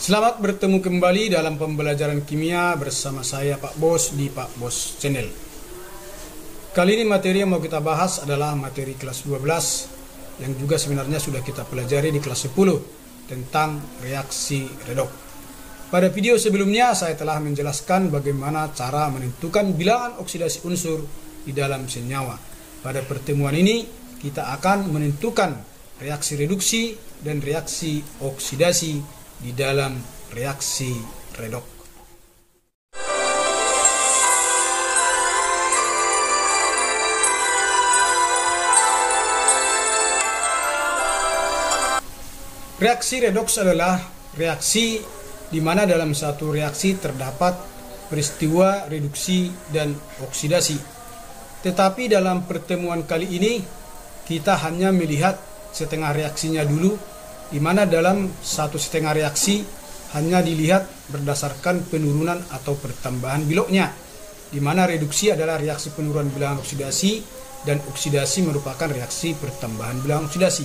Selamat bertemu kembali dalam pembelajaran kimia bersama saya Pak Bos di Pak Bos Channel. Kali ini materi yang mau kita bahas adalah materi kelas 12 yang juga sebenarnya sudah kita pelajari di kelas 10 tentang reaksi redoks. Pada video sebelumnya saya telah menjelaskan bagaimana cara menentukan bilangan oksidasi unsur di dalam senyawa. Pada pertemuan ini kita akan menentukan reaksi reduksi dan reaksi oksidasi di dalam reaksi redoks. Reaksi redoks adalah reaksi di mana dalam satu reaksi terdapat peristiwa reduksi dan oksidasi. Tetapi dalam pertemuan kali ini kita hanya melihat setengah reaksinya dulu, di mana dalam satu setengah reaksi hanya dilihat berdasarkan penurunan atau pertambahan biloknya, di mana reduksi adalah reaksi penurunan bilangan oksidasi dan oksidasi merupakan reaksi pertambahan bilangan oksidasi.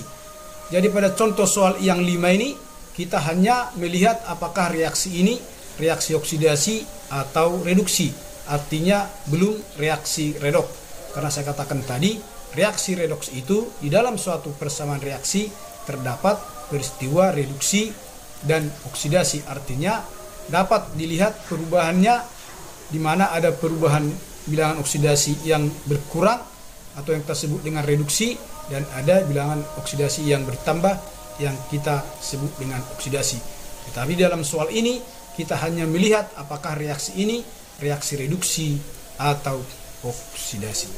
Jadi pada contoh soal yang 5 ini kita hanya melihat apakah reaksi ini reaksi oksidasi atau reduksi, artinya belum reaksi redoks. Karena saya katakan tadi, reaksi redoks itu di dalam suatu persamaan reaksi terdapat peristiwa reduksi dan oksidasi, artinya dapat dilihat perubahannya, di mana ada perubahan bilangan oksidasi yang berkurang atau yang kita sebut dengan reduksi, dan ada bilangan oksidasi yang bertambah yang kita sebut dengan oksidasi. Tetapi dalam soal ini kita hanya melihat apakah reaksi ini reaksi reduksi atau oksidasi.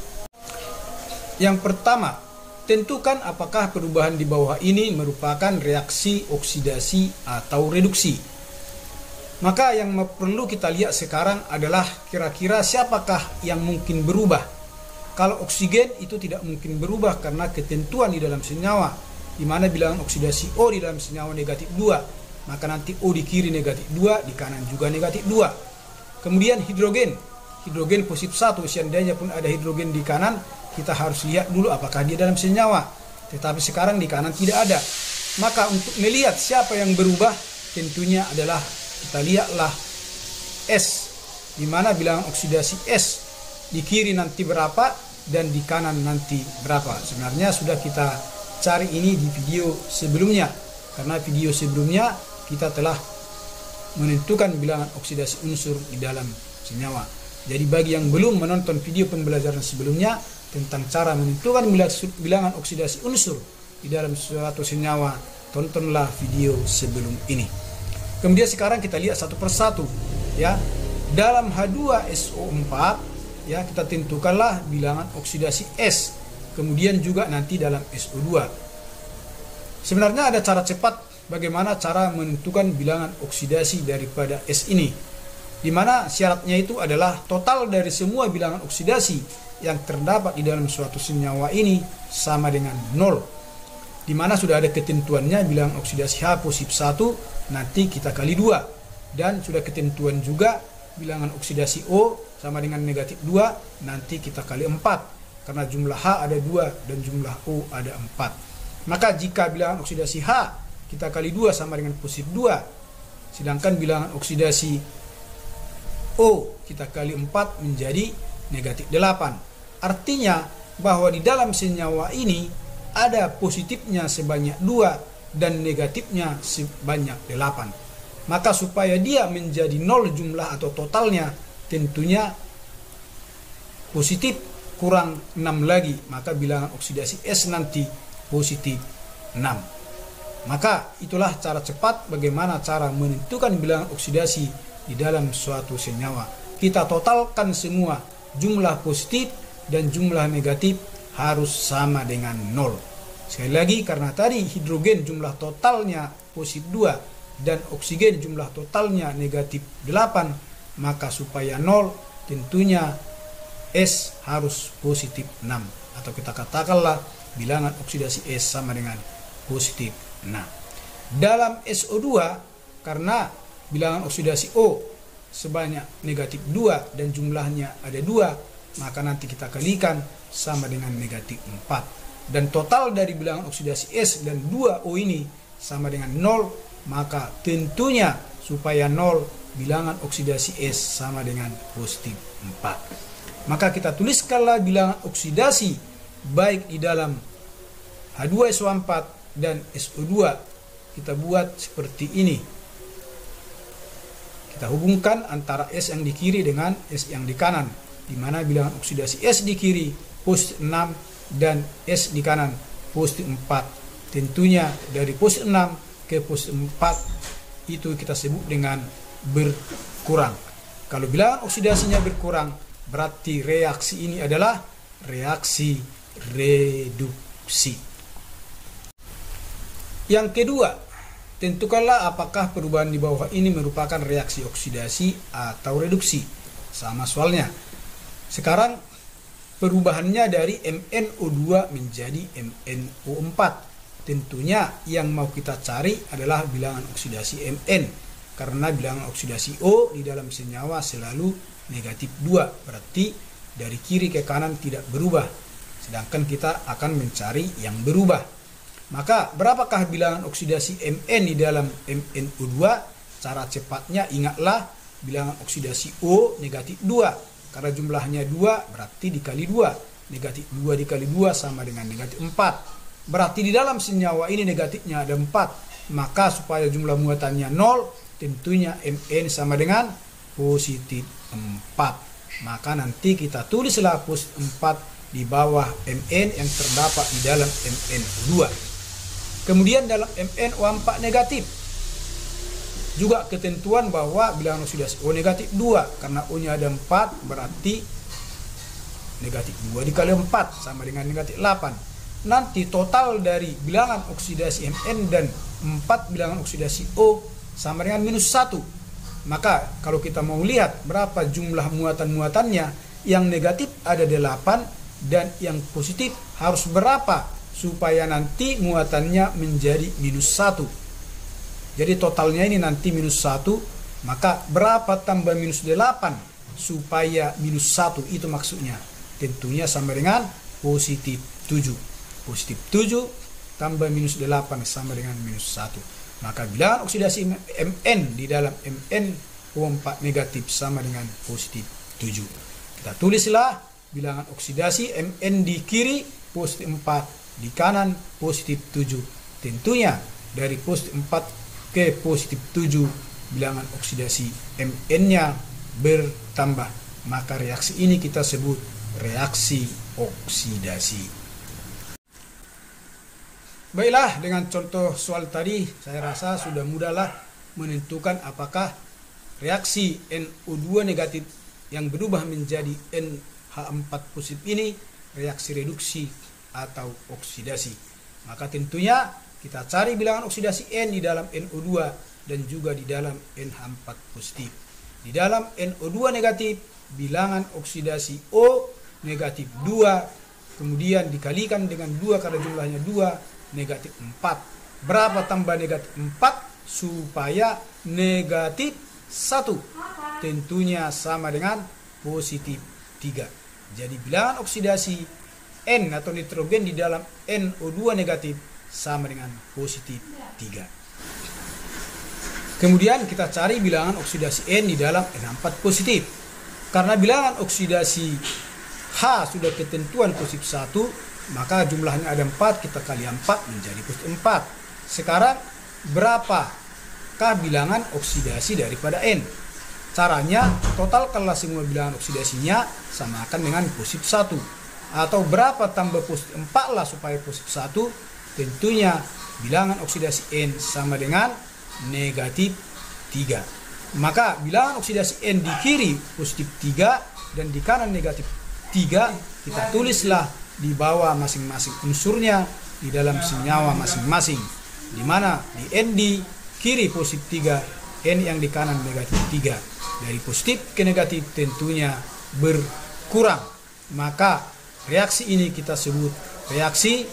Yang pertama, tentukan apakah perubahan di bawah ini merupakan reaksi oksidasi atau reduksi. Maka yang perlu kita lihat sekarang adalah kira-kira siapakah yang mungkin berubah. Kalau oksigen itu tidak mungkin berubah karena ketentuan di dalam senyawa, di mana bilangan oksidasi O di dalam senyawa negatif 2, maka nanti O di kiri negatif 2, di kanan juga negatif 2. Kemudian hidrogen positif 1, seandainya pun ada hidrogen di kanan, kita harus lihat dulu apakah dia dalam senyawa. Tetapi sekarang di kanan tidak ada. Maka untuk melihat siapa yang berubah, tentunya adalah kita lihatlah S, di mana bilangan oksidasi S di kiri nanti berapa dan di kanan nanti berapa. Sebenarnya sudah kita cari ini di video sebelumnya, karena video sebelumnya kita telah menentukan bilangan oksidasi unsur di dalam senyawa. Jadi bagi yang belum menonton video pembelajaran sebelumnya tentang cara menentukan bilangan oksidasi unsur di dalam suatu senyawa, tontonlah video sebelum ini. Kemudian sekarang kita lihat satu persatu, ya. Dalam H2SO4, ya, kita tentukanlah bilangan oksidasi S. Kemudian juga nanti dalam SO2. Sebenarnya ada cara cepat bagaimana cara menentukan bilangan oksidasi daripada S ini, di mana syaratnya itu adalah total dari semua bilangan oksidasi yang terdapat di dalam suatu senyawa ini sama dengan 0, di mana sudah ada ketentuannya bilangan oksidasi H positif 1 nanti kita kali 2, dan sudah ketentuan juga bilangan oksidasi O sama dengan negatif 2 nanti kita kali 4, karena jumlah H ada 2 dan jumlah O ada 4. Maka jika bilangan oksidasi H kita kali 2 sama dengan positif 2, sedangkan bilangan oksidasi O kita kali 4 menjadi negatif 8. Artinya bahwa di dalam senyawa ini ada positifnya sebanyak 2 dan negatifnya sebanyak 8. Maka supaya dia menjadi 0 jumlah atau totalnya, tentunya positif kurang 6 lagi, maka bilangan oksidasi S nanti positif 6. Maka itulah cara cepat bagaimana cara menentukan bilangan oksidasi di dalam suatu senyawa. Kita totalkan semua jumlah positif dan jumlah negatif harus sama dengan 0. Sekali lagi, karena tadi hidrogen jumlah totalnya positif 2 dan oksigen jumlah totalnya negatif 8, maka supaya 0 tentunya S harus positif 6, atau kita katakanlah bilangan oksidasi S sama dengan positif 6. Dalam SO2, karena bilangan oksidasi O sebanyak negatif 2 dan jumlahnya ada 2, maka nanti kita kalikan sama dengan negatif 4. Dan total dari bilangan oksidasi S dan 2O ini sama dengan 0, maka tentunya supaya 0 bilangan oksidasi S sama dengan positif 4. Maka kita tuliskanlah bilangan oksidasi baik di dalam H2SO4 dan SO2. Kita buat seperti ini. Kita hubungkan antara S yang di kiri dengan S yang di kanan, di mana bilangan oksidasi S di kiri positif 6 dan S di kanan positif 4. Tentunya dari positif 6 ke positif 4 itu kita sebut dengan berkurang. Kalau bilangan oksidasinya berkurang, berarti reaksi ini adalah reaksi reduksi. Yang kedua, tentukanlah apakah perubahan di bawah ini merupakan reaksi oksidasi atau reduksi. Sama soalnya. Sekarang perubahannya dari MnO2 menjadi MnO4. Tentunya yang mau kita cari adalah bilangan oksidasi Mn. Karena bilangan oksidasi O di dalam senyawa selalu negatif 2. Berarti dari kiri ke kanan tidak berubah. Sedangkan kita akan mencari yang berubah. Maka berapakah bilangan oksidasi Mn di dalam MnO2? Cara cepatnya ingatlah bilangan oksidasi O negatif 2. Karena jumlahnya 2 berarti dikali 2. Negatif 2 dikali 2 sama dengan negatif 4. Berarti di dalam senyawa ini negatifnya ada 4. Maka supaya jumlah muatannya 0, tentunya Mn sama dengan positif 4. Maka nanti kita tulislah positif 4 di bawah Mn yang terdapat di dalam MnO2. Kemudian dalam MnO4 negatif juga ketentuan bahwa bilangan oksidasi O negatif 2, karena O-nya ada 4 berarti negatif 2 dikali 4 sama dengan negatif 8. Nanti total dari bilangan oksidasi Mn dan 4 bilangan oksidasi O sama dengan minus 1. Maka kalau kita mau lihat berapa jumlah muatan-muatannya, yang negatif ada 8 dan yang positif harus berapa supaya nanti muatannya menjadi minus 1. Jadi totalnya ini nanti minus 1, maka berapa tambah minus 8 supaya minus 1, itu maksudnya. Tentunya sama dengan positif 7. Positif 7 tambah minus 8 sama dengan minus 1. Maka bilangan oksidasi Mn di dalam MnO4 negatif sama dengan positif 7. Kita tulislah bilangan oksidasi Mn di kiri positif 4, di kanan positif 7. Tentunya dari positif 4 ke positif 7 bilangan oksidasi Mn-nya bertambah. Maka reaksi ini kita sebut reaksi oksidasi. Baiklah, dengan contoh soal tadi saya rasa sudah mudahlah menentukan apakah reaksi NO2 negatif yang berubah menjadi NH4 positif ini reaksi reduksi atau oksidasi. Maka tentunya kita cari bilangan oksidasi N di dalam NO2 dan juga di dalam NH4 positif. Di dalam NO2 negatif, bilangan oksidasi O negatif 2, kemudian dikalikan dengan 2 karena jumlahnya 2, negatif 4. Berapa tambah negatif 4 supaya negatif 1? Tentunya sama dengan positif 3. Jadi bilangan oksidasi N atau nitrogen di dalam NO2 negatif sama dengan positif 3. Kemudian kita cari bilangan oksidasi N di dalam NH4 positif. Karena bilangan oksidasi H sudah ketentuan positif 1, maka jumlahnya ada 4, kita kali 4 menjadi positif 4. Sekarang berapakah bilangan oksidasi daripada N? Caranya totalkanlah semua bilangan oksidasinya samakan dengan positif 1. Atau berapa tambah positif 4 lah supaya positif 1. Tentunya bilangan oksidasi N sama dengan negatif 3. Maka bilangan oksidasi N di kiri positif 3 dan di kanan negatif 3. Kita tulislah di bawah masing-masing unsurnya di dalam senyawa masing-masing. Di mana di N di kiri positif 3, N yang di kanan negatif 3. Dari positif ke negatif tentunya berkurang. Maka reaksi ini kita sebut reaksi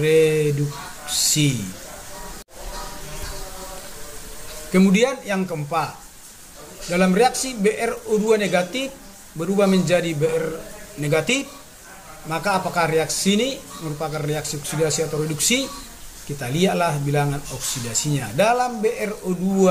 reduksi. Kemudian yang keempat, dalam reaksi BrO2 negatif berubah menjadi Br negatif, maka apakah reaksi ini merupakan reaksi oksidasi atau reduksi? kita lihatlah bilangan oksidasinya. Dalam BrO2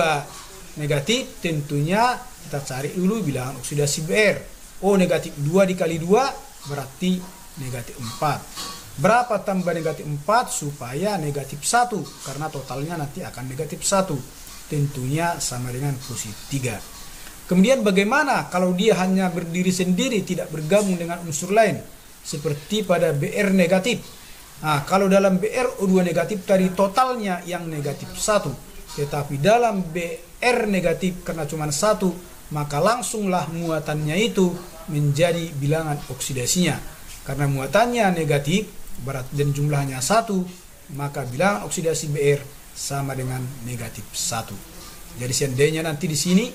negatif tentunya kita cari dulu bilangan oksidasi Br. O negatif 2 dikali 2 berarti negatif 4. Berapa tambah negatif 4 supaya negatif 1? Karena totalnya nanti akan negatif 1. Tentunya sama dengan positif 3. Kemudian bagaimana kalau dia hanya berdiri sendiri, tidak bergabung dengan unsur lain? Seperti pada Br negatif. Nah, kalau dalam BrO2 negatif tadi totalnya yang negatif 1. Tetapi dalam Br negatif karena cuma 1, maka langsunglah muatannya itu menjadi bilangan oksidasinya. Karena muatannya negatif berat dan jumlahnya 1, maka bilangan oksidasi Br sama dengan negatif 1. Jadi seandainya nanti di sini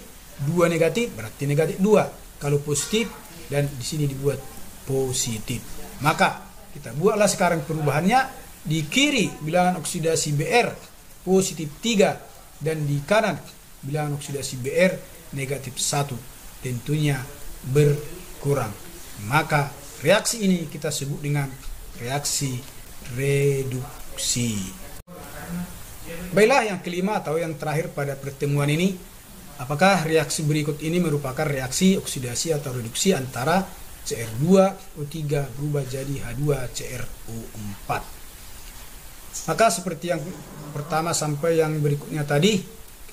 2 negatif berarti negatif 2. Kalau positif dan di sini dibuat positif. Maka kita buatlah sekarang perubahannya. Di kiri bilangan oksidasi Br positif 3 dan di kanan bilangan oksidasi Br negatif 1. Tentunya berkurang. Maka reaksi ini kita sebut dengan reaksi reduksi. Baiklah yang kelima atau yang terakhir pada pertemuan ini. Apakah reaksi berikut ini merupakan reaksi oksidasi atau reduksi antara Cr2O3 berubah jadi H2CrO4? Maka seperti yang pertama sampai yang berikutnya tadi,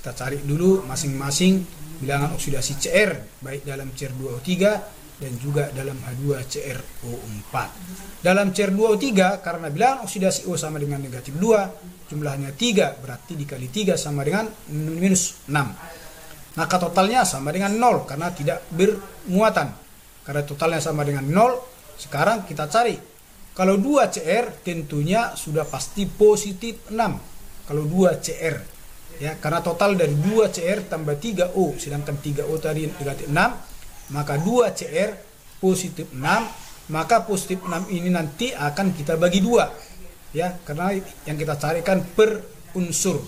kita cari dulu masing-masing bilangan oksidasi Cr baik dalam Cr2O3 dan juga dalam H2CrO4. Dalam Cr2O3 karena bilangan oksidasi O sama dengan negatif 2, jumlahnya 3 berarti dikali 3 sama dengan minus 6. Maka totalnya sama dengan 0 karena tidak bermuatan. Karena totalnya sama dengan 0, sekarang kita cari. Kalau 2Cr tentunya sudah pasti positif 6. Kalau 2Cr ya, karena total dari 2Cr tambah 3O, sedangkan 3O tadi negatif 6, maka 2Cr positif 6, maka positif 6 ini nanti akan kita bagi 2. Ya, karena yang kita carikan per unsur.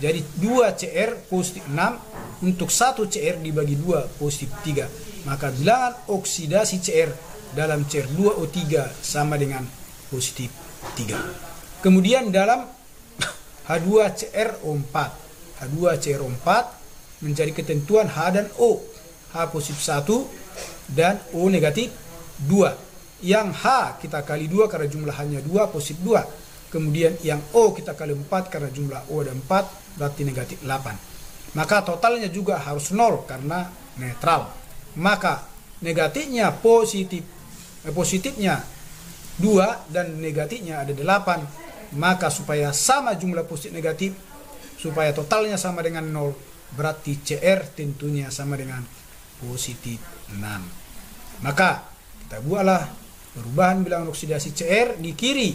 Jadi 2Cr positif 6 untuk 1Cr dibagi 2 positif 3. Maka bilangan oksidasi Cr dalam Cr2O3 sama dengan positif 3. Kemudian dalam H2CrO4. H2CrO4 menjadi ketentuan H dan O. H positif 1 dan O negatif 2. Yang H kita kali 2 karena jumlahnya 2 positif 2. Kemudian yang O kita kali 4 karena jumlah O ada 4 berarti negatif 8. Maka totalnya juga harus 0 karena netral. Maka negatifnya positifnya 2 dan negatifnya ada 8. Maka supaya sama jumlah positif negatif, supaya totalnya sama dengan 0, berarti Cr tentunya sama dengan positif 6. Maka kita buatlah perubahan bilangan oksidasi Cr di kiri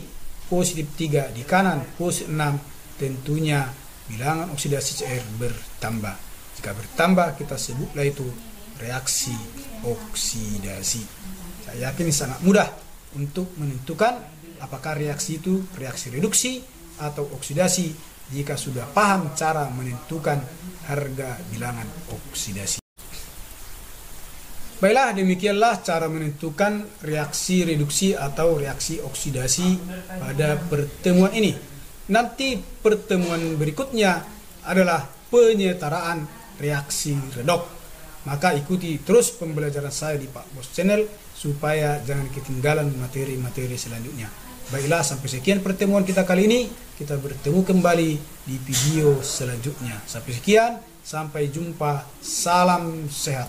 positif 3, di kanan positif 6, tentunya bilangan oksidasi Cr bertambah. Jika bertambah kita sebutlah itu reaksi oksidasi. Saya yakin sangat mudah untuk menentukan apakah reaksi itu reaksi reduksi atau oksidasi jika sudah paham cara menentukan harga bilangan oksidasi. Baiklah, demikianlah cara menentukan reaksi reduksi atau reaksi oksidasi pada pertemuan ini. Nanti pertemuan berikutnya adalah penyetaraan reaksi redoks. Maka ikuti terus pembelajaran saya di Pak Bos Channel supaya jangan ketinggalan materi-materi selanjutnya. Baiklah, sampai sekian pertemuan kita kali ini. Kita bertemu kembali di video selanjutnya. Sampai sekian, sampai jumpa. Salam sehat.